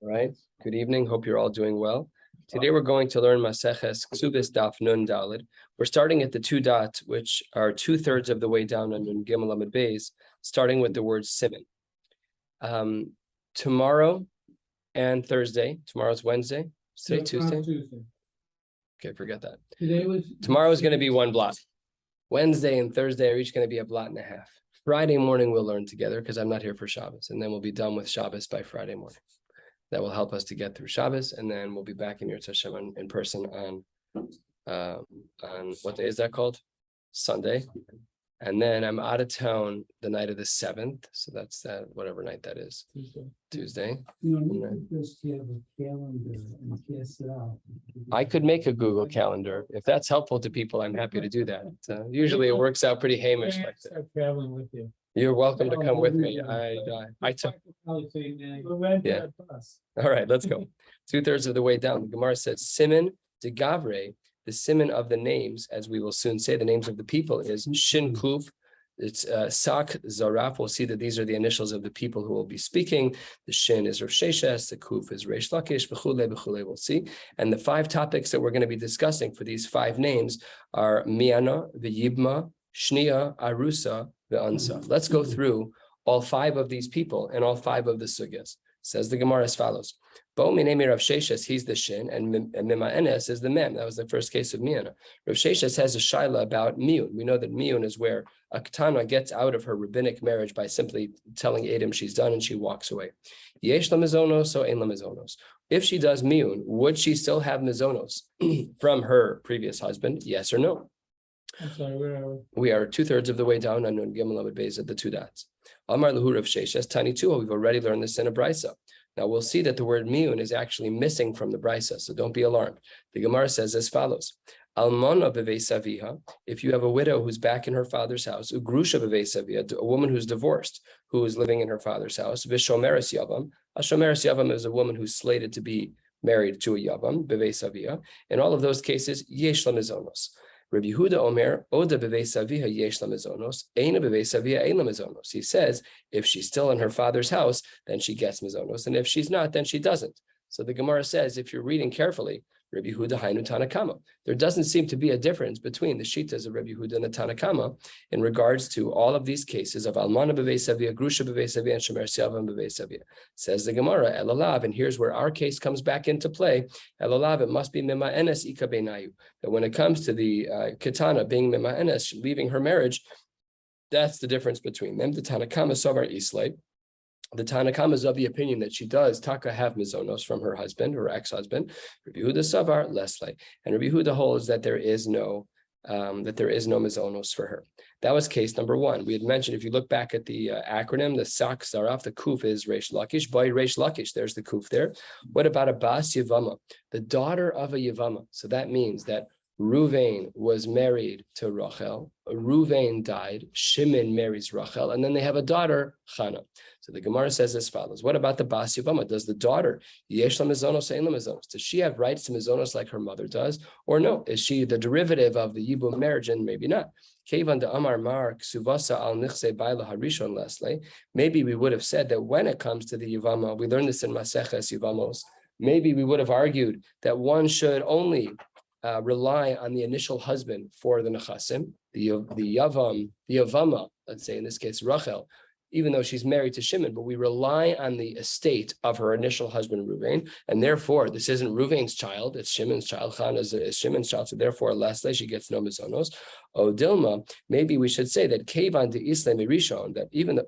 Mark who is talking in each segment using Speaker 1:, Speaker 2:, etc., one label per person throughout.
Speaker 1: All right. Good evening. Hope you're all doing well. Today we're going to learn Maseches Kesubos Daf Nun Daled. We're starting at the two dots, which are 2/3 of the way down on Nun Gimel Amud Beis, starting with the word Siman. Tomorrow and Thursday. Tomorrow's Wednesday. Today Tuesday. Okay, forget that. Tomorrow is going to be one blot. Wednesday and Thursday are each going to be a blot and a half. Friday morning we'll learn together because I'm not here for Shabbos, and then we'll be done with Shabbos by Friday morning. That will help us to get through Shabbos, and then we'll be back in Yirtzeh Hashem in person on what day is that called? Sunday. And then I'm out of town the night of the 7th, so that's that whatever night that is. Tuesday. I could make a Google Calendar if that's helpful to people. I'm happy to do that. Usually it works out pretty Hamish like that.
Speaker 2: Traveling with you.
Speaker 1: You're welcome to come with me. I took. Yeah. All right, let's go. 2/3 of the way down. The Gemara says, Siman de Gavre, the Siman of the names, as we will soon say, the names of the people is Shin Kuf. It's Sak Zaraf. We'll see that these are the initials of the people who will be speaking. The Shin is Rav Sheshes, the Kuf is Reish Lakish, B'chule, we'll see. And the 5 topics that we're going to be discussing for these 5 names are Miana, V'yibma, Shnia, Arusa, Ve'ansa. Let's go through all 5 of these people and all 5 of the sugyas. Says the Gemara as follows. Bo minemi Rav Sheshes, he's the shin, and Mima'enes is the mem. That was the first case of Miana. Rav Sheshes has a shaila about miyun. We know that miyun is where a ketana gets out of her rabbinic marriage by simply telling Adam she's done and she walks away. Yesh la mizonos o ein la mizonos. If she does miyun, would she still have mizonos from her previous husband? Yes or no?
Speaker 2: I'm sorry, where are we?
Speaker 1: We are 2/3 of the way down on Nun Gimel Amud Beis at the 2 dots. Amar Lahu Rav Sheshes Tani Tu. We've already learned this in a brisa. Now we'll see that the word miyun is actually missing from the brisa, so don't be alarmed. The Gemara says as follows: Almana b'veisaviha. If you have a widow who's back in her father's house, ugrusha b'veisaviha, a woman who's divorced, who is living in her father's house, v'shomeres yavam. A shomeres yavam is a woman who's slated to be married to a yavam b'veisaviha. In all of those cases, yesh la mizonos. Rabbi Yehuda Omer, Oda b'veisaviha yesh la mizonos, eina b'veisaviha ein la mizonos. He says, if she's still in her father's house, then she gets mizonos, and if she's not, then she doesn't. So the Gemara says, if you're reading carefully, Rabbi Yehuda hainu Tanakama. There doesn't seem to be a difference between the shitas of Rabbi Yehuda and the Tanakama in regards to all of these cases of Almana b'veisavia, Grusha b'veisavia, and Shomer Siavam b'veisavia. Says the Gemara, Elalav, and here's where our case comes back into play. Elalav, it must be Mima Enes Ika Beinayu. That when it comes to the Ketana being Mima Enes, leaving her marriage, that's the difference between them. The Tanakama Savar Islay. The Tanakama is of the opinion that she does taka have mizonos from her husband, her ex-husband. Rabbi Yehuda Savar Leslie, and Rabbi Yehuda holds that there is no mizonos for her. That was case number 1. We had mentioned, if you look back at the acronym, the Sak Zaraf, the Kuf is Reish Lakish. By Reish Lakish, there's the Kuf there. What about a Bas Yavama, the daughter of a Yavama? So that means that Ruvain was married to Rachel. Ruvain died. Shimon marries Rachel, and then they have a daughter, Chana. So the Gemara says as follows: what about the Bas Yavama? Does the daughter yesh la mizonos ein la mizonos? Does she have rights to mizonos like her mother does, or no? Is she the derivative of the Yibum marriage, and maybe not? Kevan de Amar Mar Kesubos al nichse baila harishon Leslie. Maybe we would have said that when it comes to the Yavama, we learned this in Maseches Yavamos. Maybe we would have argued that one should only rely on the initial husband for the nechasim, the Yavama, let's say in this case Rachel, even though she's married to Shimon, but we rely on the estate of her initial husband Ruvain, and therefore this isn't Ruvain's child, it's Shimon's child. Chana is Shimon's child, so therefore Leslie, she gets no mizonos. O Dilma, maybe we should say that Kevan de Islam Rishon, that even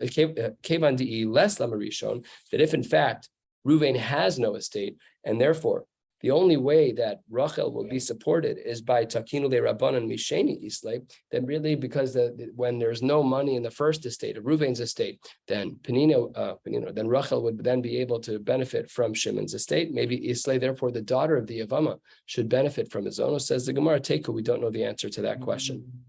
Speaker 1: Kevan de Leslam Rishon, that if in fact Ruvain has no estate, and therefore the only way that Rachel will be supported is by Takinu le Rabbanan Misheni Islay, then really because when there's no money in the first estate, of Ruvain's estate, then then Rachel would then be able to benefit from Shimon's estate. Maybe Islay, therefore the daughter of the Yavama, should benefit from his own. Says the Gemara Teku, we don't know the answer to that question.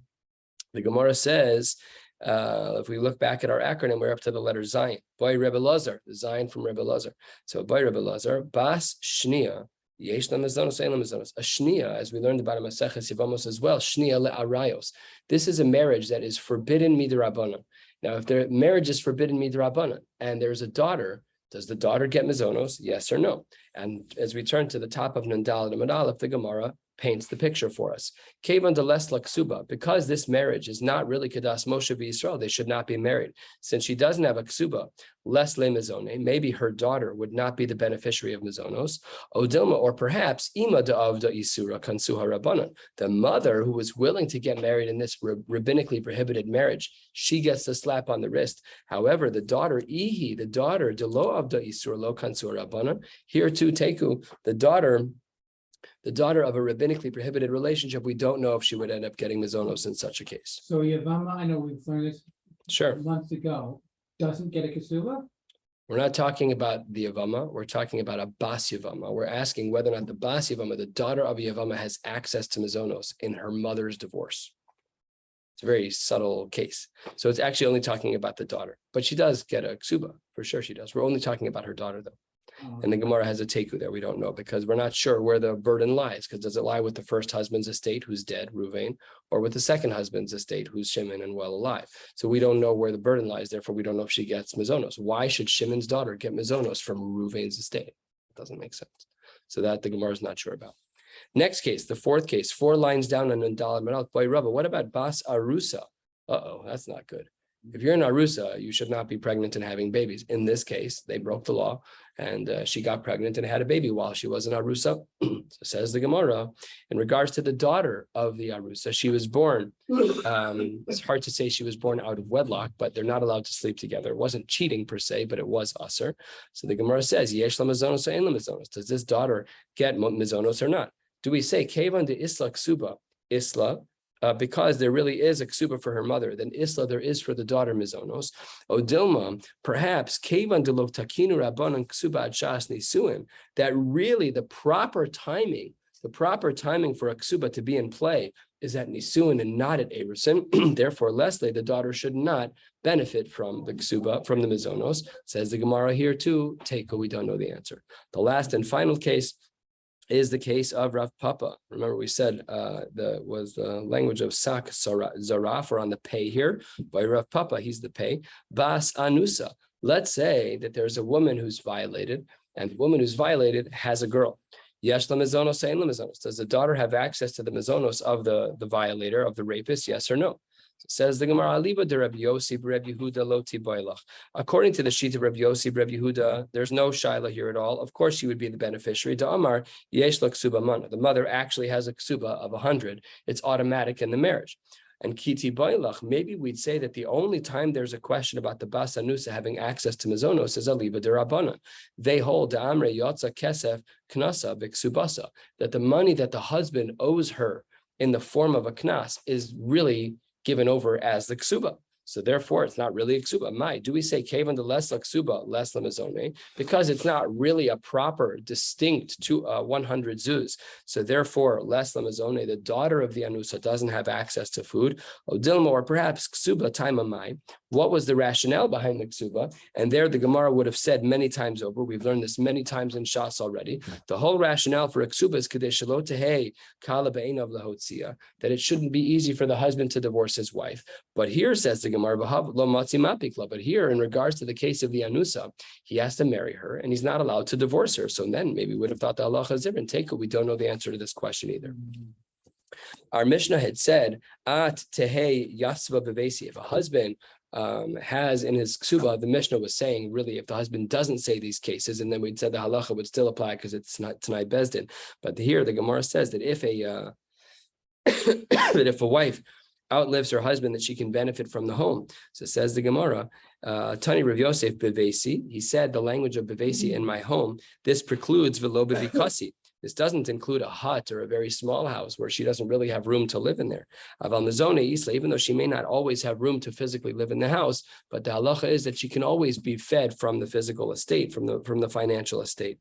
Speaker 1: The Gemara says, if we look back at our acronym, we're up to the letter Zayin. Boy Rebbe Lazar, the Zayin from Rebbe Lazar. So Boy Rebbe Lazar, Bas Shnia, Yesh la mizonos, ein la mizonos. A shnia, as we learned about in Maseches Yevamos as well, shnia le'arayos. This is a marriage that is forbidden midrabanan. Now, if the marriage is forbidden midrabanan and there's a daughter Does the daughter get mizonos? Yes or no? And as we turn to the top of Nundal and Aleph, the Gemara paints the picture for us. Kevan de lesla ksuba, because this marriage is not really Kedas Moshe v'Yisrael, they should not be married. Since she doesn't have a ksuba, les le mizone, maybe her daughter would not be the beneficiary of mizonos. Odilma, or perhaps ima de avda isura kansuha rabbanon, the mother who was willing to get married in this rabbinically prohibited marriage, she gets the slap on the wrist. However, the daughter ihi, the daughter de lo avda isura lo kansuha rabbanon, here too teku, the daughter of a rabbinically prohibited relationship, we don't know if she would end up getting mizonos in such a case.
Speaker 2: So Yavama, I know we've learned this
Speaker 1: Sure.
Speaker 2: months ago, doesn't get a Kesuba?
Speaker 1: We're not talking about the Yavama, we're talking about a Bas Yavama. We're asking whether or not the Bas Yavama, the daughter of a Yavama, has access to mizonos in her mother's divorce. It's a very subtle case. So it's actually only talking about the daughter, but she does get a ksuba, for sure she does. We're only talking about her daughter though. And the Gemara has a teku there. We don't know because we're not sure where the burden lies. Because does it lie with the first husband's estate, who's dead, Ruvain, or with the second husband's estate, who's Shimon and well alive? So we don't know where the burden lies. Therefore, we don't know if she gets mizonos. Why should Shimon's daughter get mizonos from Ruvain's estate? It doesn't make sense. So that the Gemara is not sure about. Next case, the fourth case, 4 lines down on Nundal and Manal. Boy, Rabba, what about Bas Arusa? That's not good. If you're in Arusa, you should not be pregnant and having babies. In this case, they broke the law and she got pregnant and had a baby while she was in Arusa. So says the Gemara, in regards to the daughter of the Arusa, she was born, it's hard to say she was born out of wedlock, but they're not allowed to sleep together. It wasn't cheating per se, but it was usher. So the Gemara says, Yesh la mizonos or ein la mizonos. Does this daughter get mizonos or not? Do we say, Kevan de Isla Ksuba, Isla, because there really is a ksuba for her mother, then isla there is for the daughter mizonos. Odilma, perhaps kevan de lo takinu rabbanon ksuba ad shas nisuin, that really the proper timing for a ksuba to be in play is at nisuin and not at erusin. Therefore, Leslie, the daughter should not benefit from the ksuba, from the mizonos. Says the Gemara here too. Teiko, we don't know the answer. The last and final case is the case of Rav Papa. Remember, we said the language of sak zaraf, or on the pay here by Rav Papa. He's the pay. Bas anusa. Let's say that there's a woman who's violated, and the woman who's violated has a girl. Yesh la mizonos, ein la mizonos. Does the daughter have access to the mizonos of the violator, of the rapist? Yes or no? Says the Gemara, Aliba de Rabbi Yossi, Rabbi Yehuda lo tiboilach. According to the sheet of Rabbi Yossi, Rabbi Yehuda, there's no shaila here at all. Of course, she would be the beneficiary. Da Amar yesh la ksuba mana. The mother actually has a ksuba of 100. It's automatic in the marriage. And kiti boilach, maybe we'd say that the only time there's a question about the bas anusa having access to mizonos is aliba de rabbanan. They hold da amre yotza kesef knasa b'ksubasa, that the money that the husband owes her in the form of a knas is really given over as the ksuba. So therefore, it's not really a ksuba. Mai, do we say kevan de les la ksuba, les la mizone? Because it's not really a proper, distinct 100 zuz. So therefore, les la mizone, the daughter of the anusa, doesn't have access to food. Odilma, or perhaps ksuba taima mai. What was the rationale behind the ksuba? And there the Gemara would have said many times over, we've learned this many times in Shas already, the whole rationale for a ksuba is kadesh lo tehei kala be'einav lahotzia, that it shouldn't be easy for the husband to divorce his wife. But here says the Gemara, but here in regards to the case of the anusa, he has to marry her and he's not allowed to divorce her. So then maybe we would have thought the halacha is different. We don't know the answer to this question either. Our Mishnah had said, at tehei yasva bevesi, if a husband has in his ksuba, the Mishnah was saying, really, if the husband doesn't say these cases, and then we'd said the halacha would still apply because it's not tonight bezdin. But here the Gemara says that if a wife outlives her husband, that she can benefit from the home. So says the Gemara, Tani Rav Yosef bevesi, he said the language of bevesi in my home, this precludes velo bevikasi. This doesn't include a hut or a very small house where she doesn't really have room to live in there. Aval mezone isla, even though she may not always have room to physically live in the house, but the halacha is that she can always be fed from the physical estate, from the financial estate.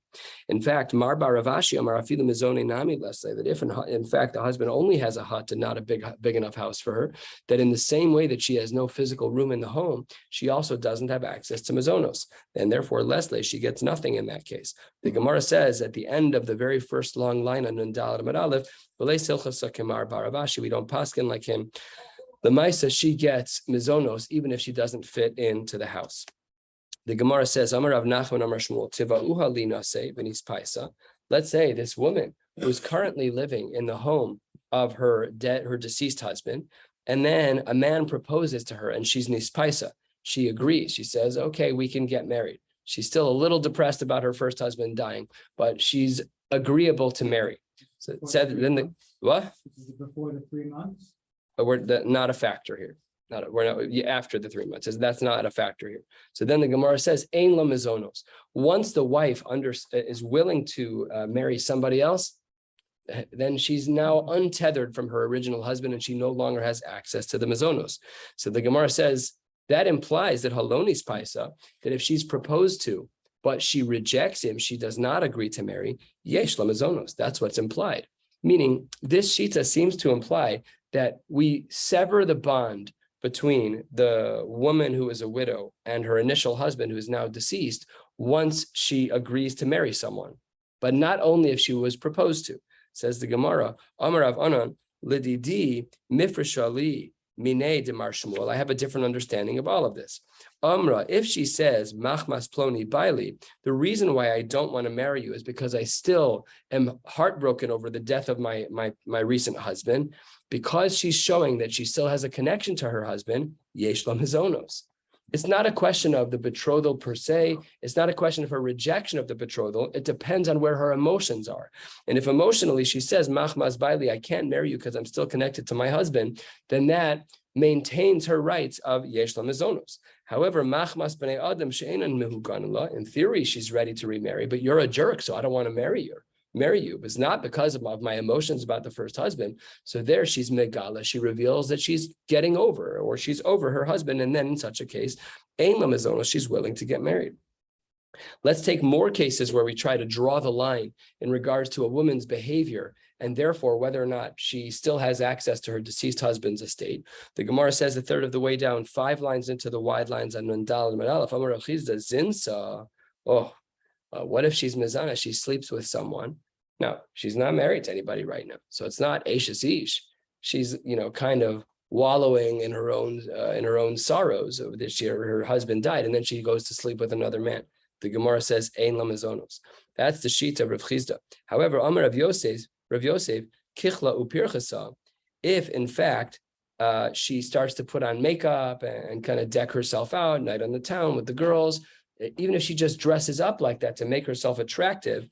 Speaker 1: In fact, Marba Ravashi Amar afilu mezone nami, let's say that if in fact the husband only has a hut and not a big enough house for her, that in the same way that she has no physical room in the home, she also doesn't have access to mezonos, and therefore Leslie, she gets nothing in that case. The Gemara says at the end of the very first long line on Nundal and Aleph, we don't paskin like him. The Maisa, she gets mizonos even if she doesn't fit into the house. The Gemara says, Amar Rav Nachman Amar Shmuel Tiva'uha li naseh v'nis paisa. Let's say this woman who is currently living in the home of her deceased husband, and then a man proposes to her and she's nispaisa. She agrees. She says, okay, we can get married. She's still a little depressed about her first husband dying, but she's agreeable to marry. So it said then what?
Speaker 2: Before the 3 months?
Speaker 1: Not a factor here. We're not after the 3 months. That's not a factor here. So then the Gemara says, Ein la mizonos. Once the wife is willing to marry somebody else, then she's now untethered from her original husband and she no longer has access to the mizonos. So the Gemara says that implies that halonis paisa, that if she's proposed to, but she rejects him, she does not agree to marry, yesh la mizonos. That's what's implied. Meaning this shita seems to imply that we sever the bond between the woman who is a widow and her initial husband who is now deceased once she agrees to marry someone, but not only if she was proposed to. Says the Gemara, Amar Rav Anan, Lididi mifreshali minei demar Shmuel. I have a different understanding of all of this. Amra, if she says machmas ploni baili, the reason why I don't want to marry you is because I still am heartbroken over the death of my recent husband. Because she's showing that she still has a connection to her husband, yesh la mizonos. It's not a question of the betrothal per se. It's not a question of her rejection of the betrothal. It depends on where her emotions are. And if emotionally she says, machmas baili, I can't marry you because I'm still connected to my husband, then that maintains her rights of yesh la mizonos. However, machmas b'nei adam she'enan mehugan la, in theory, she's ready to remarry, but you're a jerk, so I don't want to marry you. It's not because of my emotions about the first husband. So there she's megala. She reveals that she's getting over, or she's over her husband. And then in such a case, ein la mizonos, she's willing to get married. Let's take more cases where we try to draw the line in regards to a woman's behavior and therefore whether or not she still has access to her deceased husband's estate. The Gemara says a third of the way down, 5 lines into the wide lines on Nundal and Manalaf, Amar Rav Chizda zinsa. What if she's mizana? She sleeps with someone. Now, she's not married to anybody right now. So it's not Eishes Ish. She's, kind of wallowing in her own sorrows over this year. Her husband died, and then she goes to sleep with another man. The Gemara says, Ein la mizonos. That's the sheet of Rav Chizda. However, Amar Rav Yosef, Kichla upirchasa, if in fact she starts to put on makeup and kind of deck herself out, night on the town with the girls, even if she just dresses up like that to make herself attractive,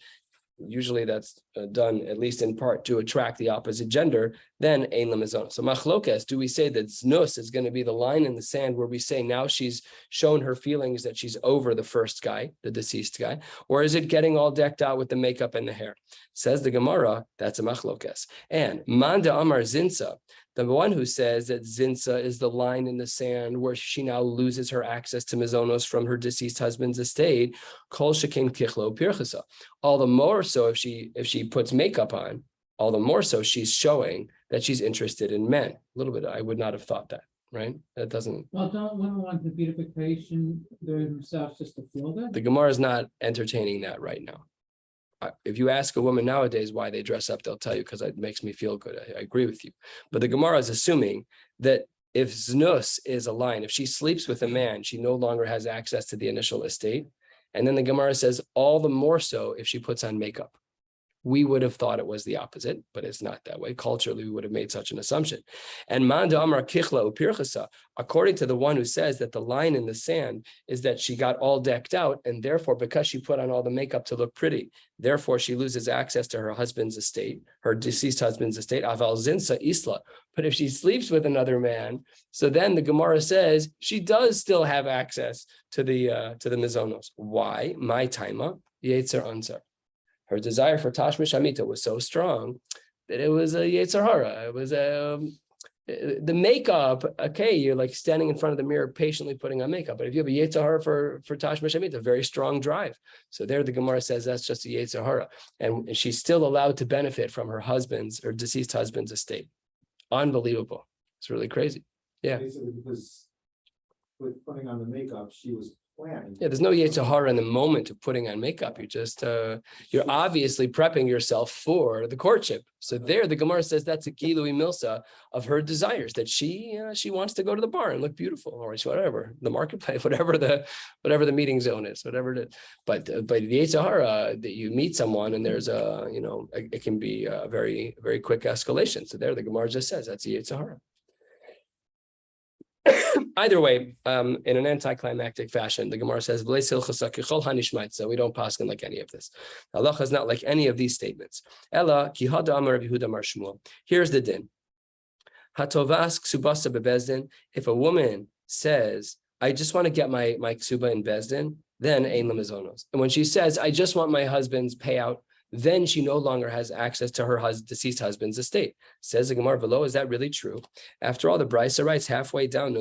Speaker 1: usually that's done at least in part to attract the opposite gender, then ein la mizonos. So machlokes, do we say that znus is going to be the line in the sand where we say now she's shown her feelings that she's over the first guy, the deceased guy, or is it getting all decked out with the makeup and the hair? Says the Gemara, that's a machlokes. And manda amar zinsa, the one who says that zinsa is the line in the sand where she now loses her access to mizonos from her deceased husband's estate, kol shekin kichlo pirchasa. All the more so if she puts makeup on, all the more so she's showing that she's interested in men. A little bit, I would not have thought that, right? That doesn't.
Speaker 2: Well, don't women want the beautification themselves just to feel that?
Speaker 1: The Gemara is not entertaining that right now. If you ask a woman nowadays why they dress up, they'll tell you because it makes me feel good. I agree with you. But the Gemara is assuming that if znus is a line, if she sleeps with a man, she no longer has access to the initial estate. And then the Gemara says all the more so if she puts on makeup. We would have thought it was the opposite, but it's not that way. Culturally, we would have made such an assumption. And manda amar kichla upirchasa, according to the one who says that the line in the sand is that she got all decked out, and therefore, because she put on all the makeup to look pretty, therefore she loses access to her husband's estate, her deceased husband's estate. Aval zinsa isla. But if she sleeps with another man, so then the Gemara says she does still have access to the mizonos. Why? My taima yetzer ansar. Her desire for Tashmish Amita was so strong that it was a Yetzer Hara. It was the makeup. Okay, you're like standing in front of the mirror, patiently putting on makeup. But if you have a Yetzer Hara for Tashmish Amita, very strong drive. So there, the Gemara says that's just a Yetzer Hara, and she's still allowed to benefit from her deceased husband's estate. Unbelievable. It's really crazy. Yeah.
Speaker 3: Basically, because with putting on the makeup, she was
Speaker 1: Yeah, there's no Yetzer Hara in the moment of putting on makeup. You just you're obviously prepping yourself for the courtship. So there, the Gemara says that's a Gilui Milsa of her desires, that she wants to go to the bar and look beautiful, or whatever the marketplace, whatever the meeting zone is, whatever it is. But the Yetzer Hara, that you meet someone and there's it can be a very, very quick escalation. So there, the Gemara just says that's the Yetzer Hara. Either way, in an anticlimactic fashion, the Gemara says, so we don't paskin like any of this. Allah is not like any of these statements. Ella ki hada amar Yehuda mar Shmuel. Here's the din. Hatovas ksubasa bebezdin. If a woman says, I just want to get my ksuba in bezdin, then ein lemizonos. And when she says, I just want my husband's payout, then she no longer has access to her deceased husband's estate. Says the Gemara below, is that really true? After all, the Brisa writes halfway down,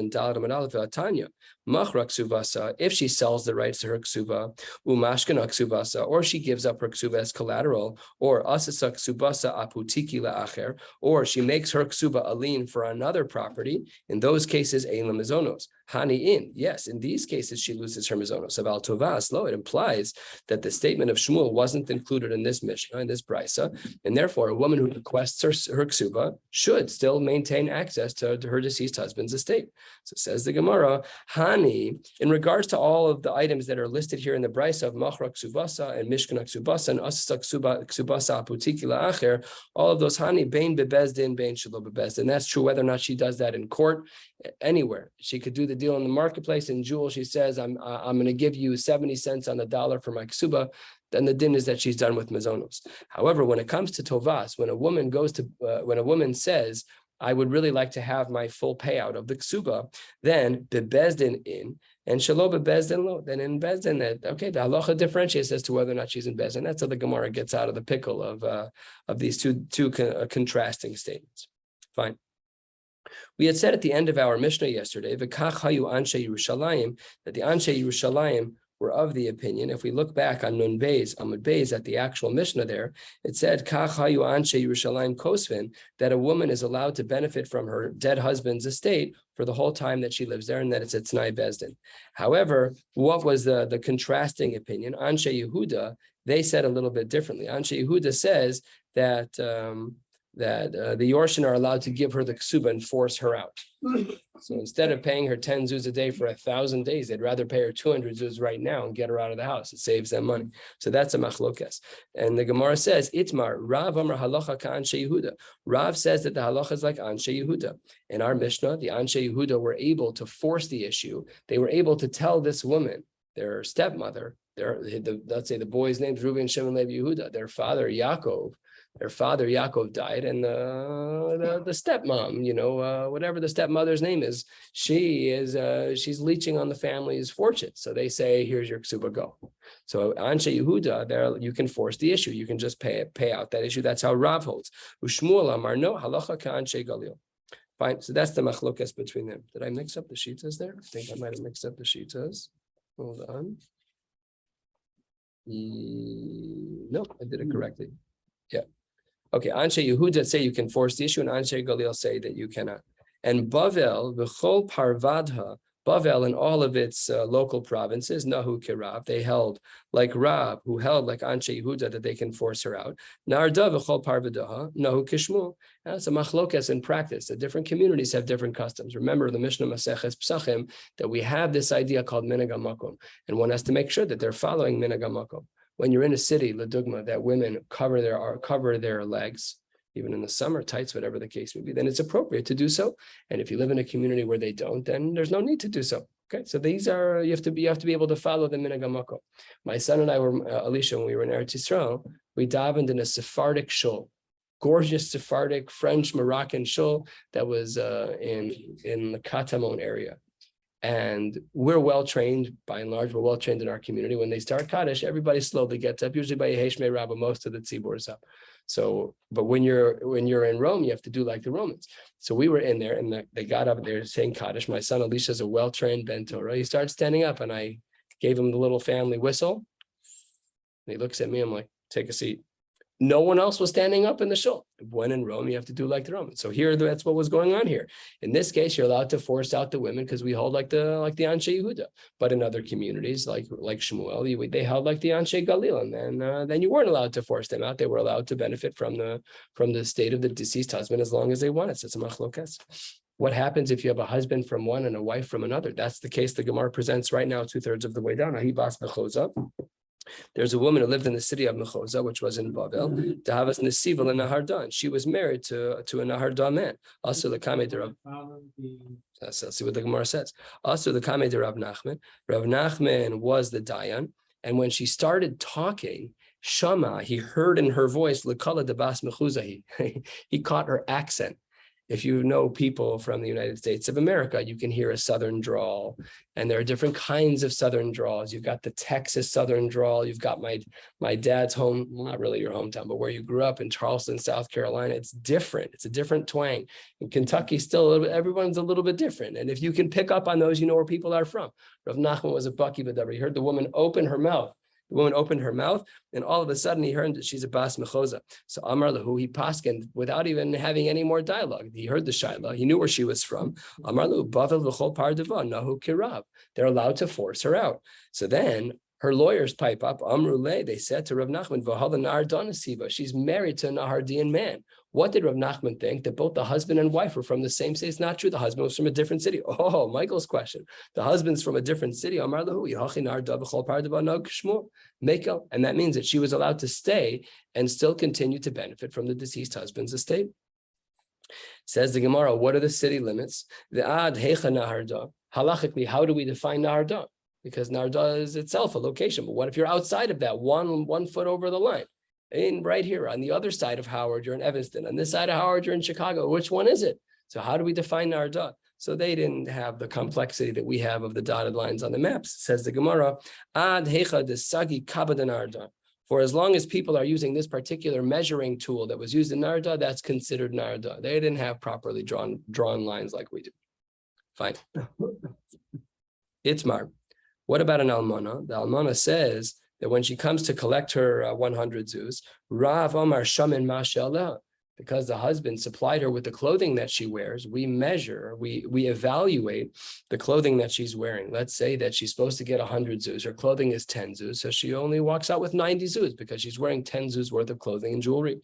Speaker 1: if she sells the rights to her ksuba, umashkana ksubasa, or she gives up her ksuba as collateral, or asasa ksubasa aputiki la'acher, or she makes her ksuba a lien for another property, in those cases, ein lemizonos. Hani in, yes, in these cases, she loses her mizonos. Aval tovas, lo, it implies that the statement of Shmuel wasn't included in this Mishnah, in this Brisa, and therefore a woman who requests her ksuba should still maintain access to her deceased husband's estate. So says the Gemara, Hani, in regards to all of the items that are listed here in the Brisa of Machra ksubasa and Mishkana ksubasa and Asasa ksubasa aputiki la'acher, all of those Hani, bein bebezdin, bein shelo bebezdin. That's true whether or not she does that in court, anywhere. She could do the deal in the marketplace. In Jewel, she says, I'm going to give you 70 cents on the dollar for my ksuba. Then the din is that she's done with mizonos. However, when it comes to tovas, when a woman says, I would really like to have my full payout of the ksuba, then bebezdin in and shelo bebezdin lo. Then in bezdin, that okay, the halacha differentiates as to whether or not she's in bezdin. That's how the Gemara gets out of the pickle of these two contrasting statements. Fine. We had said at the end of our Mishnah yesterday, v'kach hayu anshe Yerushalayim, that the anshe Yerushalayim were of the opinion. If we look back on Nun Beis, Amud Beis, at the actual Mishnah there, it said kach hayu anshe Yerushalayim kosvin, that a woman is allowed to benefit from her dead husband's estate for the whole time that she lives there, and that it's a Tnai Bezdin. However, what was the contrasting opinion? Anshe Yehuda, they said a little bit differently. Anshe Yehuda says that the Yorshin are allowed to give her the ksuba and force her out. So instead of paying her 10 zuz a day for 1,000 days, they'd rather pay her 200 zuz right now and get her out of the house. It saves them money. So that's a machlokes. And the Gemara says, Itmar, Rav Amar halacha ka Anshe Yehuda. Rav says that the halacha is like Anshe Yehuda. In our Mishnah, the Anshe Yehuda were able to force the issue. They were able to tell this woman, their stepmother, let's say the boy's name is Reuven, Shimon, Levi, Yehuda, their father Yaakov died, and the stepmom, whatever the stepmother's name is, she's leeching on the family's fortune. So they say, here's your ksuba, go. So Anshe Yehuda, there you can force the issue. You can just pay out that issue. That's how Rav holds. Ushmuel Amar, no, halacha ka Anshe Galil. Fine. So that's the machlokas between them. Did I mix up the shitas there? I think I might have mixed up the shitas. Hold on. No, I did it correctly. Yeah. Okay. Anshe Yehuda say you can force the issue, and Anshe Galil say that you cannot. And Bavel, v'chol parvadha, Bavel and all of its local provinces, Nahu Kirav, they held like Rav, who held like Anshe Yehuda, that they can force her out. Narda v'chol parvadaha, Nahu Kishmu. That's a machlokas in practice. The different communities have different customs. Remember the Mishnah Maseches Psachim, that we have this idea called minhag hamakom, and one has to make sure that they're following minhag hamakom. When you're in a city, Ladugma, that women cover their legs, even in the summer, tights, whatever the case may be, then it's appropriate to do so. And if you live in a community where they don't, then there's no need to do so. Okay, so these are, you have to be able to follow the minhag hamakom. My son and I were, Alicia, when we were in Eretz Yisrael, we davened in a Sephardic shul, gorgeous Sephardic, French, Moroccan shul that was in the Katamon area. And we're well-trained, by and large, we're well-trained in our community. When they start Kaddish, everybody slowly gets up. Usually by Yehesh Mei Rabbah, most of the tzibur is up. So, but when you're in Rome, you have to do like the Romans. So we were in there, and they got up, they were saying Kaddish. My son Elisha is a well-trained Ben Torah. He starts standing up, and I gave him the little family whistle. And he looks at me, I'm like, take a seat. no one else was standing up in the shul. When in Rome, you have to do like the Romans. So here, that's what was going on here. In this case, you're allowed to force out the women because we hold like the Anshe Yehuda. But in other communities, like Shmuel, they held like the Anshe Galil, and then you weren't allowed to force them out. They were allowed to benefit from the state of the deceased husband as long as they wanted. So it's a machlokas. What happens if you have a husband from one and a wife from another? That's the case the Gemara presents right now, 2/3 of the way down. Ahibas Mechoza. There's a woman who lived in the city of Mechoza, which was in Bavel, to have us Nesivil in Nahardan. She was married to a Nahardan man. Also, the Kamei de Rav. Let's see what the Gemara says. Also, the Kamei de Rav Nachman. Rav Nachman was the Dayan, and when she started talking, Shama, he heard in her voice, Lekala de Bas Mechuza. He caught her accent. If you know people from the United States of America, you can hear a Southern drawl, and there are different kinds of Southern drawls. You've got the Texas Southern drawl. You've got my dad's home, well, not really your hometown, but where you grew up in Charleston, South Carolina. It's different. It's a different twang. In Kentucky, still a little bit, everyone's a little bit different. And if you can pick up on those, you know where people are from. Rav Nachman was a Baki B'davar. He heard the woman open her mouth. The woman opened her mouth, and all of a sudden he heard that she's a Bas Mechoza. So Amar Lahu, he paskened without even having any more dialogue. He heard the Shaila. He knew where she was from. Amar Lahu, Bavel v'chol par deva, nahu kirab. They're allowed to force her out. So then her lawyers pipe up. Amrule, they said to Rav Nachman, V'hala Nahardana Siva. She's married to a Nahardian man. What did Rav Nachman think? That both the husband and wife were from the same city? It's not true. The husband was from a different city. Oh, Michael's question. The husband's from a different city. And that means that she was allowed to stay and still continue to benefit from the deceased husband's estate. Says the Gemara, what are the city limits? The ad hecha naharda. Halachically, how do we define naharda? Because naharda is itself a location. But what if you're outside of that, one foot over the line? Right here on the other side of Howard, you're in Evanston. On this side of Howard, you're in Chicago. Which one is it? So how do we define Narda? So they didn't have the complexity that we have of the dotted lines on the maps. Says the Gemara, Ad hecha de sagi kabad Narda. For as long as people are using this particular measuring tool that was used in Narda, that's considered Narda. They didn't have properly drawn lines like we do. Fine. Itmar. What about an almana? The almana says that when she comes to collect her 100 zuz, Rav Omar Shamin Mashallah, because the husband supplied her with the clothing that she wears, we measure, we evaluate the clothing that she's wearing. Let's say that she's supposed to get 100 zuz. Her clothing is 10 zuz, so she only walks out with 90 zuz because she's wearing 10 zuz worth of clothing and jewelry.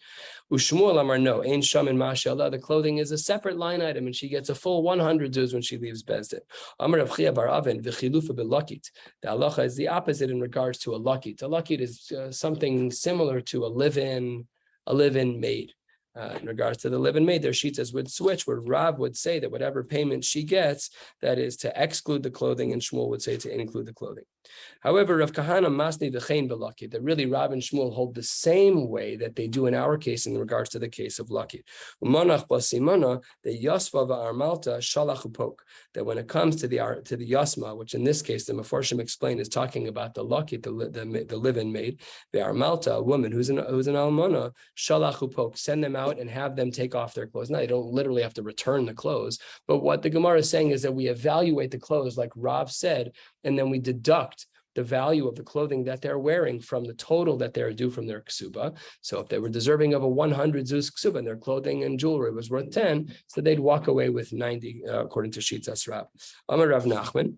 Speaker 1: Ushmuel Amar, no, Ein Shamin Mashallah, the clothing is a separate line item, and she gets a full 100 zuz when she leaves Bezdin. Amar Rav Chia Bar Avin, V'chilufa B'lakit. The halacha is the opposite in regards to a lakit. A lakit is something similar to a live-in maid. In regards to the live-in maid, their shitas would switch, where Rav would say that whatever payment she gets, that is to exclude the clothing, and Shmuel would say to include the clothing. However, Rav Kahana Masni V'chein B'lakit, that really Rav and Shmuel hold the same way that they do in our case in regards to the case of lakit. Umanach Basimana, the Yasva V'armalta Shalach Upok, that when it comes to the Yasma, which in this case the Mefarshim explain is talking about the lakit, the live-in maid, the Armalta, a woman who's an almana, Shalach Upok, send them out and have them take off their clothes. Now, they don't literally have to return the clothes, but what the Gemara is saying is that we evaluate the clothes like Rav said, and then we deduct the value of the clothing that they're wearing from the total that they're due from their ksuba. So if they were deserving of a 100 zuz ksuba and their clothing and jewelry was worth 10, so they'd walk away with 90, according to Shitas Rav. Amar Rav Nachman,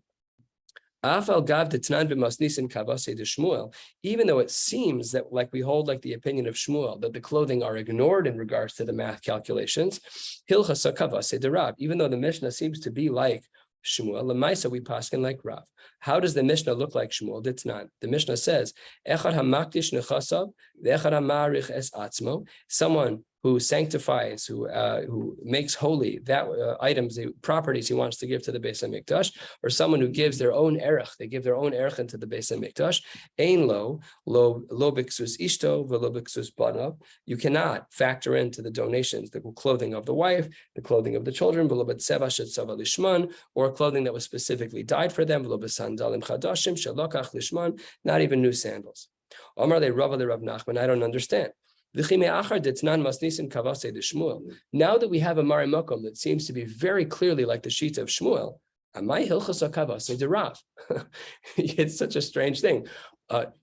Speaker 1: even though it seems that like we hold like the opinion of Shmuel, that the clothing are ignored in regards to the math calculations, even though the Mishnah seems to be like Shmuel, Lemaisa we paskin like Rav. How does the Mishnah look like Shmuel? It's not. The Mishnah says, someone who sanctifies, who makes holy that items, the properties he wants to give to the Beis HaMikdash, or someone who gives their own erech, they give their own erech into the Beis HaMikdash. Ein lo biksus ishto v'lo biksus bana. You cannot factor into the donations the clothing of the wife, the clothing of the children, v'lo b'tzeva shetzava lishman, or clothing that was specifically dyed for them, v'lo b'sandalim chadashim shelokach lishman, not even new sandals. Omar le Rav Nachman, I don't understand. Now that we have a Mari Mokom that seems to be very clearly like the sheets of Shmuel, it's such a strange thing.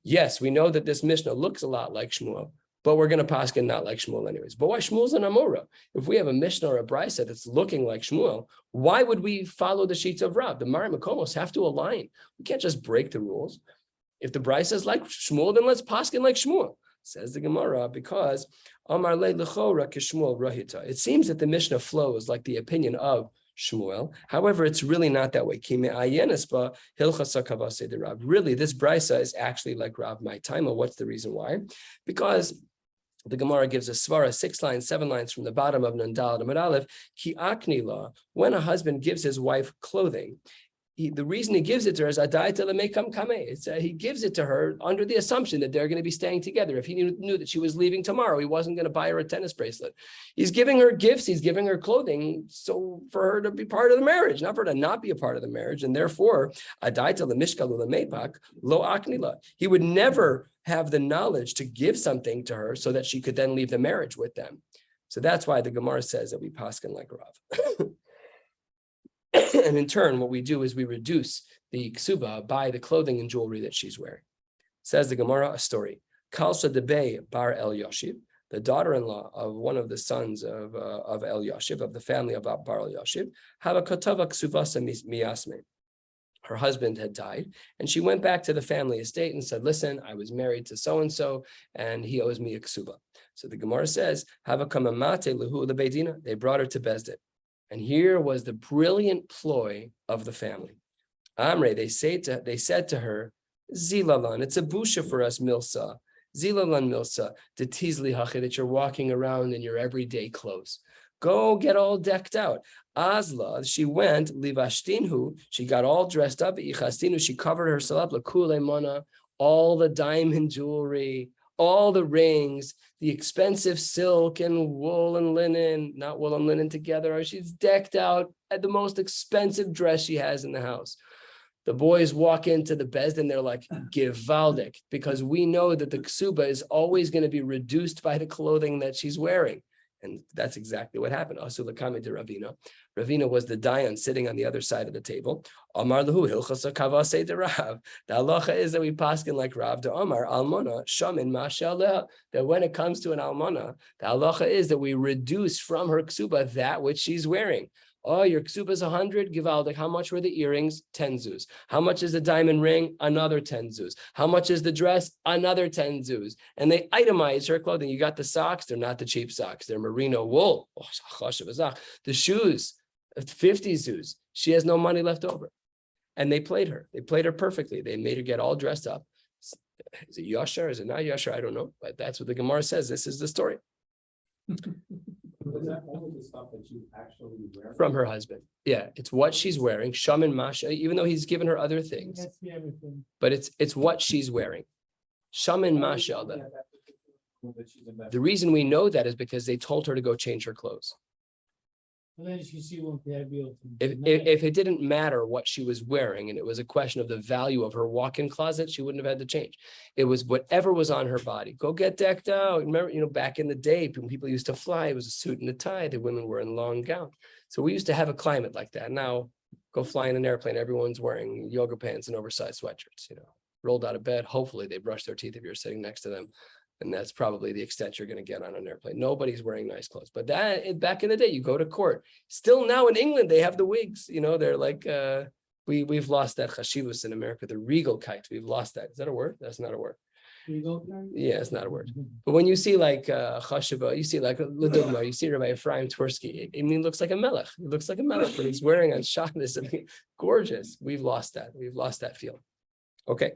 Speaker 1: Yes, we know that this Mishnah looks a lot like Shmuel, but we're going to paskin not like Shmuel anyways. But why Shmuel's an Amora? If we have a Mishnah or a Brisa that's looking like Shmuel, why would we follow the sheets of Rav? The Mari Makomos have to align. We can't just break the rules. If the Brisa is like Shmuel, then let's paskin like Shmuel. Says the Gemara, because Amar le lechora k'Shmuel rahita. It seems that the Mishnah flows like the opinion of Shmuel. However, it's really not that way. Really, this brisa is actually like Rav Maitaima. What's the reason why? Because the Gemara gives a svara, 6 lines, 7 lines from the bottom of Nandal Amud Aleph. Ki akni la, when a husband gives his wife clothing, the reason he gives it to her is he gives it to her under the assumption that they're going to be staying together. If he knew that she was leaving tomorrow, he wasn't going to buy her a tennis bracelet. He's giving her gifts, he's giving her clothing, so for her to be part of the marriage, not for her to not be a part of the marriage. And therefore, he would never have the knowledge to give something to her so that she could then leave the marriage with them. So that's why the Gemara says that we paskin like Rav. And in turn, what we do is we reduce the ksuba by the clothing and jewelry that she's wearing. Says the Gemara, a story. Kalsa debei bar El Yashiv, the daughter-in-law of one of the sons of El Yashiv, of the family of Bar El Yashiv, have a kotava ksubasa miyasme. Her husband had died, and she went back to the family estate and said, listen, I was married to so-and-so, and he owes me a ksuba. So the Gemara says, have a kamamate lehu lebeidina. They brought her to Bezdin. And here was the brilliant ploy of the family. Amre, they said to her, Zilalan, it's a busha for us, Milsa. Zilalan Milsa, the tizli hachi, that you're walking around in your everyday clothes. Go get all decked out. Azla, she went, livashtinhu, she got all dressed up, ichastinu, she covered herself up, lakule mana, all the diamond jewelry, all the rings, the expensive silk and wool and linen, not wool and linen together. She's decked out at the most expensive dress she has in the house. The boys walk into the Bezdin and they're like, givaldik, because we know that the ksuba is always going to be reduced by the clothing that she's wearing. And that's exactly what happened. Asulakame de Ravina. Ravina was the dayan sitting on the other side of the table. Amar lahu hilchasa kavase de Rav. The halacha is that we paskin like Rav de Amar almona shamin mashaleh. That when it comes to an almona, the halacha is that we reduce from her ksuba that which she's wearing. Oh, your ksuba is 100, givaldik. How much were the earrings? 10 zuz. How much is the diamond ring? Another 10 zuz. How much is the dress? Another 10 zuz. And they itemize her clothing. You got the socks, they're not the cheap socks. They're merino wool. The shoes, 50 zuz. She has no money left over. And they played her. They played her perfectly. They made her get all dressed up. Is it yashar? Is it not yashar? I don't know. But that's what the Gemara says. This is the story.
Speaker 3: Is that only the stuff that you actually wear?
Speaker 1: From her husband. Yeah, it's what she's wearing. Shaman Masha, even though he's given her other things.
Speaker 2: That's everything.
Speaker 1: But it's what she's wearing. Shaman Masha. The reason we know that is because they told her to go change her clothes.
Speaker 2: And then she won't be able to.
Speaker 1: If it didn't matter what she was wearing and it was a question of the value of her walk-in closet, she wouldn't have had to change. It was whatever was on her body. Go get decked out. Remember, back in the day, when people used to fly, it was a suit and a tie. The women were in long gown. So we used to have a climate like that. Now, go fly in an airplane. Everyone's wearing yoga pants and oversized sweatshirts, rolled out of bed. Hopefully they brush their teeth if you're sitting next to them. And that's probably the extent you're going to get on an airplane. Nobody's wearing nice clothes. But back in the day, you go to court. Still now in England, they have the wigs. They're like, we've lost that chashivus in America, the regal kite. We've lost that. Is that a word? That's not a word.
Speaker 2: Regal?
Speaker 1: Yeah, it's not a word. But when you see like chashiva, you see like Ledugma, you see Rabbi Ephraim Twersky. He looks like a melech. He looks like a melech, but he's wearing on Shabbos. Gorgeous. We've lost that. We've lost that feel. Okay.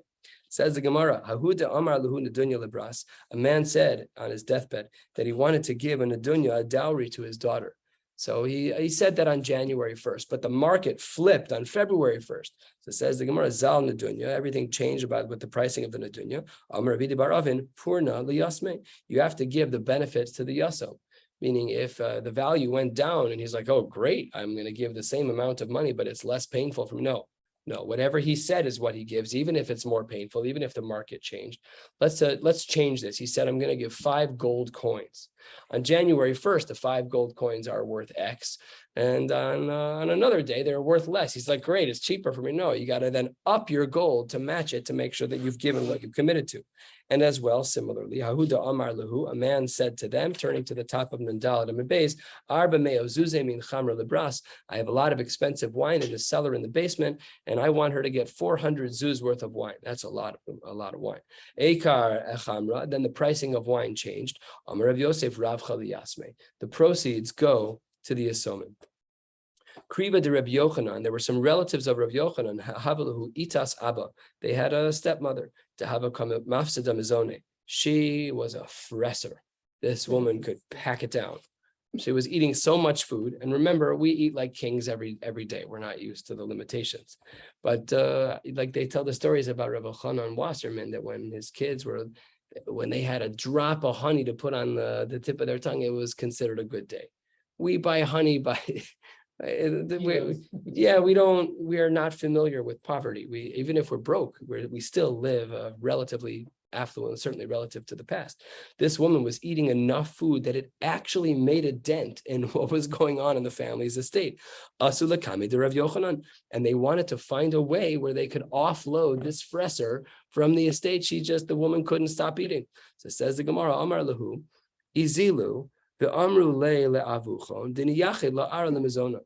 Speaker 1: Says the Gemara, Hahuda Amar Lahu Nadunya Libras. A man said on his deathbed that he wanted to give a Nadunya, a dowry, to his daughter. So he said that on January 1st, but the market flipped on February 1st. So it says the Gemara, Zal Nadunya, everything changed with the pricing of the Nadunya. Amar Avidi Baravin, Purna Liyasme. You have to give the benefits to the Yaso. Meaning if the value went down and he's like, oh, great, I'm going to give the same amount of money, but it's less painful for me. No, whatever he said is what he gives, even if it's more painful, even if the market changed. Let's change this. He said, I'm going to give 5 gold coins. On January 1st, the 5 gold coins are worth X. And on another day, they're worth less. He's like, great, it's cheaper for me. No, you got to then up your gold to match it to make sure that you've given what you've committed to. And as well, similarly, Hahuda Amar Lahu, a man said to them, turning to the top of Nandal and Beis, Arba Meo Zuze Min Chamra Libras. I have a lot of expensive wine in the cellar in the basement, and I want her to get 400 zuz worth of wine. That's a lot of wine. Eikar Echamra. Then the pricing of wine changed. Amar Rav Yosef Rav Chali Yasme. The proceeds go to the Yisomim. Kriva de Rabbi Yochanan, there were some relatives of Rabbi Yochanan, Havalahu Itas Abba. They had a stepmother, to have a Mafsada Mizone. She was a fresser. This woman could pack it down. She was eating so much food. And remember, we eat like kings every day. We're not used to the limitations. But like they tell the stories about Rabbi Chanan Wasserman, that when his kids when they had a drop of honey to put on the tip of their tongue, it was considered a good day. We buy honey by... we are not familiar with poverty. Even if we're broke, we still live relatively affluent, certainly relative to the past. This woman was eating enough food that it actually made a dent in what was going on in the family's estate. Asulakami de Rav Yochanan, and they wanted to find a way where they could offload this fresser from the estate. The woman couldn't stop eating. So it says the Gemara, Amar Lahu, Izilu, the Amru Le Le'avuchon, Diniyachid La'ar Lemizona.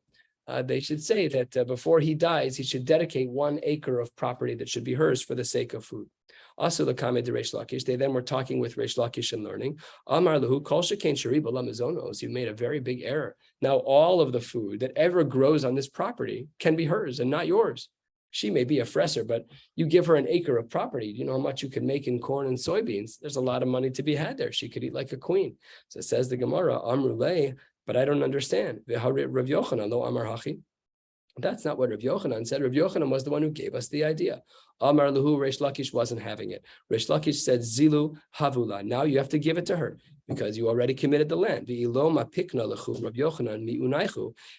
Speaker 1: They should say that before he dies, he should dedicate 1 acre of property that should be hers for the sake of food. Also, the Kame de Reish Lakish, they then were talking with Reish Lakish and learning. Amar Lahu, Kol Shekain Shariba Lamizonos, you made a very big error. Now, all of the food that ever grows on this property can be hers and not yours. She may be a fresser, but you give her 1 acre of property. You know how much you can make in corn and soybeans? There's a lot of money to be had there. She could eat like a queen. So it says the Gemara, Amruleh, but I don't understand. Rav Yochanan lo Amar Hachi. That's not what Rav Yochanan said. Rav Yochanan was the one who gave us the idea. Amar Lahu, Reish Lakish wasn't having it. Reish Lakish said, Zilu Havula. Now you have to give it to her because you already committed the land.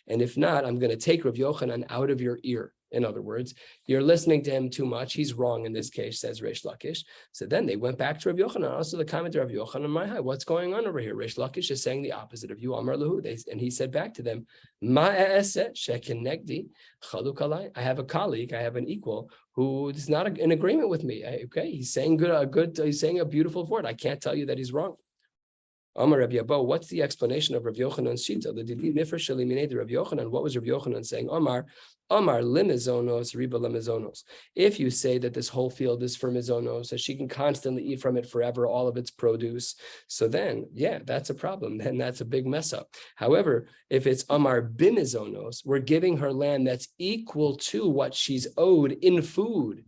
Speaker 1: And if not, I'm going to take Rav Yochanan out of your ear. In other words, you're listening to him too much. He's wrong in this case, says Reish Lakish. So then they went back to Rav Yochanan. Also the comment of Rav Yochanan, my what's going on over here? Reish Lakish is saying the opposite of you, Amar Lahu. And he said back to them, I have a colleague, I have an equal who is not in agreement with me. Okay, he's saying he's saying a beautiful word. I can't tell you that he's wrong. Amar Rabbi Yabo, what's the explanation of Rav Yochanan's shita? The Dili Nifra Shali Minei Rav Yochanan. What was Rav Yochanan saying? Amar limizonos riba limizonos. If you say that this whole field is for mizonos, that she can constantly eat from it forever, all of its produce, so then, yeah, that's a problem. Then that's a big mess up. However, if it's Amar bimizonos, we're giving her land that's equal to what she's owed in food.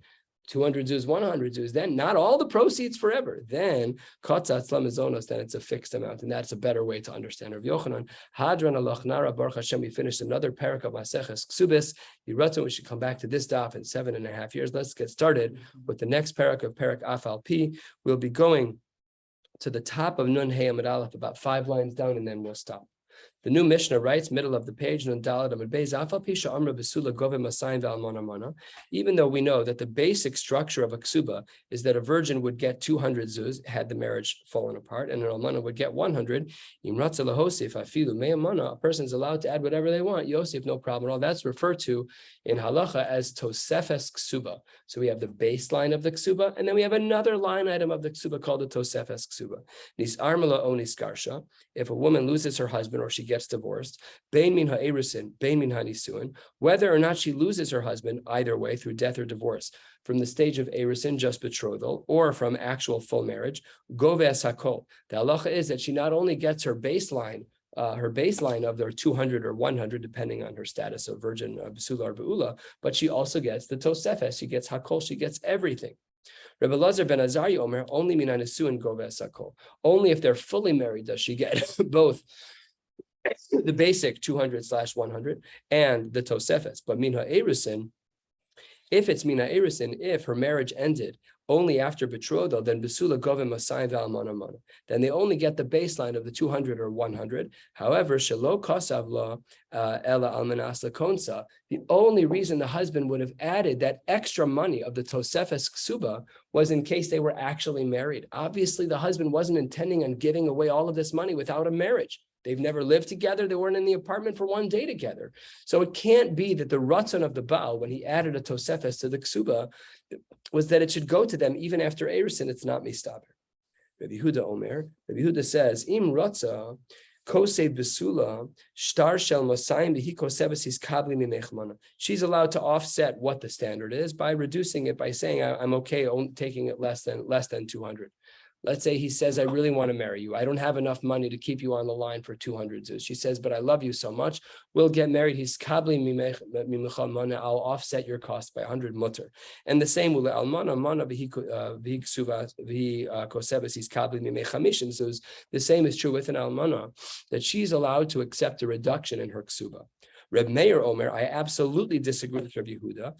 Speaker 1: 200 zuz, 100 zuz, then not all the proceeds forever. Then kotzatz lamizonos, then it's a fixed amount, and that's a better way to understand Rav Yochanan. Hadran alach nara baruch Hashem. We finished another parak of Maseches Kesubos. We should come back to this daf in 7.5 years. Let's get started with the next parak of parak Afal Pi. We'll be going to the top of Nun Hey Amud Aleph, about 5 lines down, and then we'll stop. The new Mishnah writes, middle of the page, even though we know that the basic structure of a ksuba is that a virgin would get 200 zuz, had the marriage fallen apart, and an almana would get 100. A person's allowed to add whatever they want. Yosef, no problem at all. That's referred to in halacha as tosefes ksuba. So we have the baseline of the ksuba, and then we have another line item of the ksuba called the tosefes ksuba. Nis armala onis garsha. If a woman loses her husband or she gets divorced, bein min ha'erusin, bein min ha'nisuin, whether or not she loses her husband, either way, through death or divorce, from the stage of erusin, just betrothal, or from actual full marriage, goves hakol. The halacha is that she not only gets her baseline of their 200 or 100, depending on her status of virgin, basula or beula, but she also gets the tosefes, she gets hakol, she gets everything. Rebbe Lazar ben Azariah Omer, only min ha'nisuin goves hakol. Only if they're fully married does she get both the basic 200/100 and the tosefes. But min ha'erusin, if it's min ha'erusin, if her marriage ended only after betrothal, then besula govim masayim v'almana mana. Then they only get the baseline of the 200 or 100. However, shelo kasav la ela almanas lakonsa. The only reason the husband would have added that extra money of the tosefes ksuba was in case they were actually married. Obviously, the husband wasn't intending on giving away all of this money without a marriage. They've never lived together. They weren't in the apartment for one day together. So it can't be that the ratzon of the Baal, when he added a tosefes to the ksuba, was that it should go to them even after Erusin. It's not mistaber. Rabbi Yehuda says, Im ratza kosei besula shtar shel mosayim behi kosebes his kabli mimechmana. She's allowed to offset what the standard is by reducing it, by saying I'm okay taking it less than 200. Let's say he says, I really want to marry you. I don't have enough money to keep you on the line for 200 zuz. She says, but I love you so much. We'll get married. He's kabli mimechamana. I'll offset your cost by 100 mutter. And the same will almana mana v'hi kosebes he's kabli mimechamishin zuz. The same is true with an almana, that she's allowed to accept a reduction in her ksuba. Reb Meir Omer, I absolutely disagree with Reb Yehuda.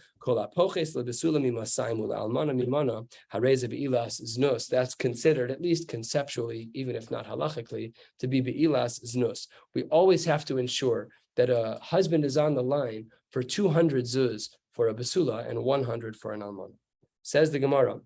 Speaker 1: That's considered, at least conceptually, even if not halachically, to be be'ilas znus. We always have to ensure that a husband is on the line for 200 zuz for a basula and 100 for an almana. Says the Gemara,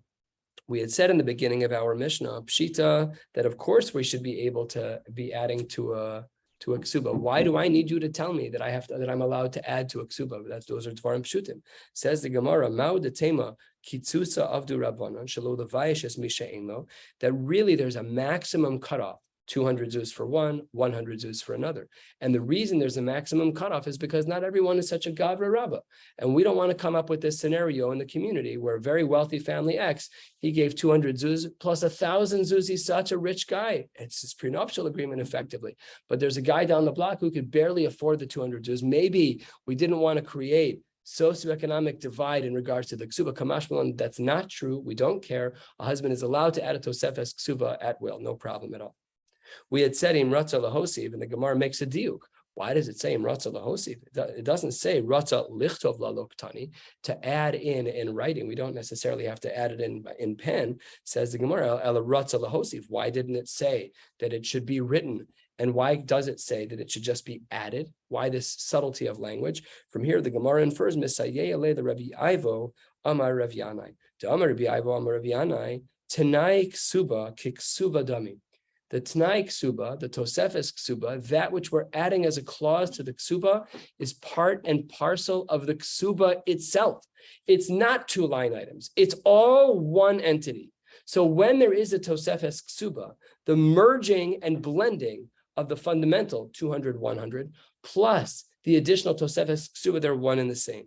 Speaker 1: we had said in the beginning of our Mishnah, Pshita, that of course we should be able to be adding to a ksuba. Why do I need you to tell me that I'm allowed to add to a ksuba? Those are dvarim pshutim. Says the Gemara, Mao de tema kitzusa avdu rabbanon shelo levayish es misha einlo, that really there's a maximum cutoff. 200 zuz for one, 100 zuz for another. And the reason there's a maximum cutoff is because not everyone is such a gavra rabbah. And we don't want to come up with this scenario in the community where a very wealthy family X, he gave 200 zuz plus 1,000 zuz. He's such a rich guy. It's his prenuptial agreement effectively. But there's a guy down the block who could barely afford the 200 zuz. Maybe we didn't want to create socioeconomic divide in regards to the ksuba. Kamash Malan, that's not true. We don't care. A husband is allowed to add a tosefes ksuba at will, no problem at all. We had said im ratza lahosiv, and the Gemara makes a diuk. Why does it say im ratza lahosiv? It doesn't say ratza lichtov laloktani, to add in writing. We don't necessarily have to add it in pen. Says the Gemara, ela ratza lahosiv. Why didn't it say that it should be written? And why does it say that it should just be added? Why this subtlety of language? From here, the Gemara infers misayeh ale the Rabbi Ivo amar Rav Yanai. To amar Rabbi Ivo amar Rav Yanai, tanai ksuba kiksuba dami. The Tanai Ksuba, the Tosefes Ksuba, that which we're adding as a clause to the Ksuba is part and parcel of the Ksuba itself. It's not two line items. It's all one entity. So when there is a Tosefes Ksuba, the merging and blending of the fundamental 200, 100, plus the additional Tosefes Ksuba, they're one and the same.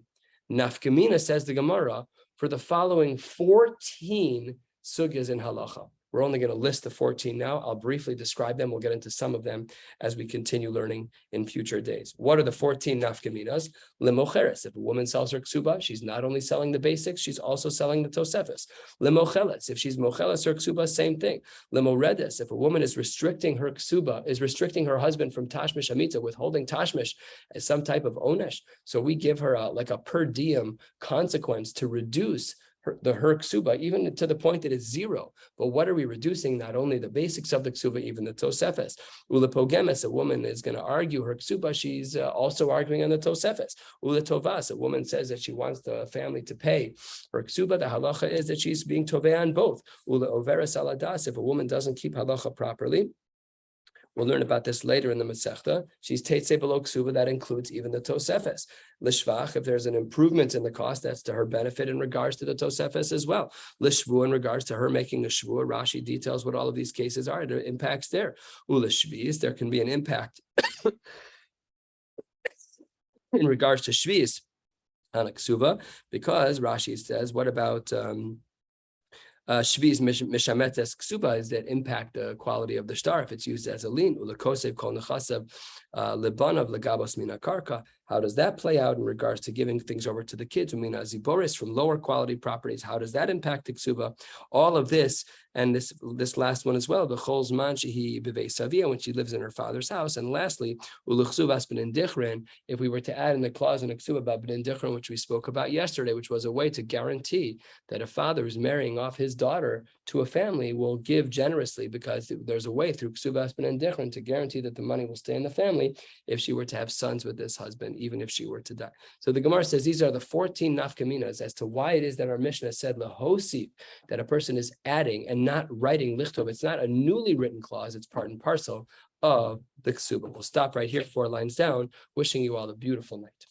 Speaker 1: Nafkamina, says the Gemara, for the following 14 sugyas in halacha. We're only going to list the 14 now. I'll briefly describe them. We'll get into some of them as we continue learning in future days. What are the 14 nafkaminas? Lemocheres. If a woman sells her ksuba, she's not only selling the basics, she's also selling the tosefes. Lemocheles. If she's mocheles her ksuba, same thing. Lemoredes. If a woman is restricting her ksuba, is restricting her husband from tashmish amita, withholding tashmish as some type of onesh. So we give her like a per diem consequence to reduce her ksuba, even to the point that it's zero. But what are we reducing? Not only the basics of the ksuba, even the tosefes. Ulepogemes, a woman is going to argue her ksuba, she's also arguing on the tosefes. Uletovas, a woman says that she wants the family to pay her ksuba. The halacha is that she's being toveh on both. Uleoveres aladas, if a woman doesn't keep halacha properly, we'll learn about this later in the Masechta. She's teitze below ksuba, that includes even the tosefes. Lishvach, if there's an improvement in the cost, that's to her benefit in regards to the tosefes as well. Lishvu, in regards to her making a shvua, Rashi details what all of these cases are. The impacts there. Ulishviz, there can be an impact in regards to shviz on a ksuba, because Rashi says, what about shviz mishametes ksuba, is that impact the quality of the shtar if it's used as a lien. Ulekosev kol nechasav lebanav legabos mina karka. How does that play out in regards to giving things over to the kids? Umina ziboris, from lower quality properties. How does that impact the ksuba? All of this, and this last one as well. B'chol zman shehi b'vei savia, when she lives in her father's house. And lastly, uluchsuvas b'nin dichrin. If we were to add in the clause in the ksuba about b'nin dichrin, which we spoke about yesterday, which was a way to guarantee that a father who's marrying off his daughter to a family will give generously, because there's a way through ksubas b'nin dichrin to guarantee that the money will stay in the family if she were to have sons with this husband. even if she were to die. So the Gemara says these are the 14 nafkaminas as to why it is that our Mishnah said lehosi, that a person is adding and not writing lichtov. It's not a newly written clause, it's part and parcel of the Kesubos. We'll stop right here, 4 lines down, wishing you all a beautiful night.